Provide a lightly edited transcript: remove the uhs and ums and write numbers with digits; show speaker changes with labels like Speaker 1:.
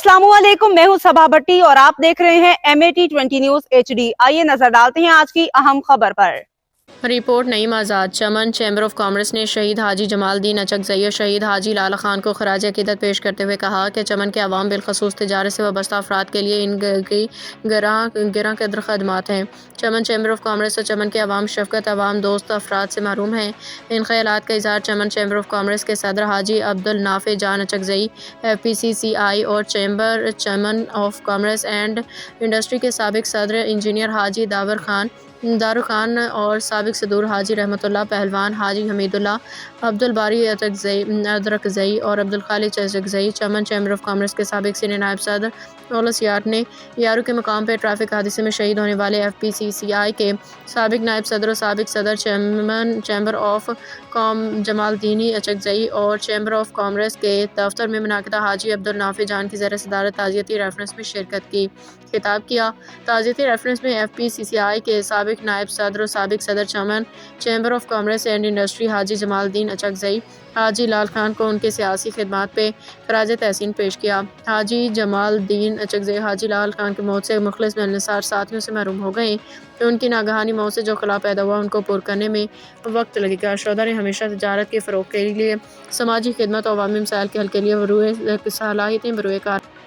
Speaker 1: अस्सलामुअलैकुम, मैं हूं सबा भट्टी और आप देख रहे हैं MAT20 न्यूज HD। आइए नजर डालते हैं आज की अहम खबर पर।
Speaker 2: Report Naeem Azad. Chaman chamber of commerce ने शहीद हाजी जमालुद्दीन अचकज़ई और शहीद हाजी लाला खान को खराज अक़ीदत पेश करते हुए कहा कि चमन के अवाम बिलखसूस तिजारत से वाबस्ता अफराद के लिए इन गिरां कदर खदमात हैं। चमन चैम्बर ऑफ कॉमर्स और चमन के अवाम शफकत अवाम दोस्त अफराद से महरूम हैं। इन ख्यालात का इज़हार चमन चैम्बर ऑफ कॉमर्स के सदर हाजी अब्दुल नाफे जान अचकज़ई, FPCCI और chamber Chaman of commerce and industry के साबिक सदर इंजीनियर हाजी दारू खान और साबिक सदूर हाजी रहमतुल्लाह पहलवान हाजी हमीदुल्लाह अब्दुल बारी अदरकज़ई और अब्दुल खालिक अचकज़ई, चमन चैम्बर ऑफ कॉमर्स के साबिक सीनियर नायब सदर ओलस यार ने यारू के मकाम पर ट्रैफिक हादसे में शहीद होने वाले FPCCI के साबिक नायब सदर और साबिक सदर चमन चैम्बर ऑफ जमालुद्दीन अचकज़ई और चैम्बर ऑफ कॉमर्स के दफ्तर में मुनाकिदा हाजी अब्दुल नाफे जान की ज़ेर सदारत ताज़ियती रेफरेंस में शिरकत की। खिताब किया। ताज़ियती रेफरेंस में FPCCI के साबिक नायब सदर और साबिक सदर Chaman chamber of commerce and industry Haji Jamaluddin Achakzai Haji Lal Khan को उनके सियासी खिदमात पे खराज तहसीन पेश किया। हाजी जमालुद्दीन अचकज़ई हाजी लाल खान की मौत से मुखलिस मिलनसार साथियों से महरूम हो गए। तो उनकी नागहानी मौत से जो खला पैदा हुआ उनको पुर करने में वक्त लगेगा। शोधा ने हमेशा तजारत के फ़रोग़ के लिए, समाजी खिदमत और अवामी मसाइल के हल के लिए सलाहियतें बरूए कार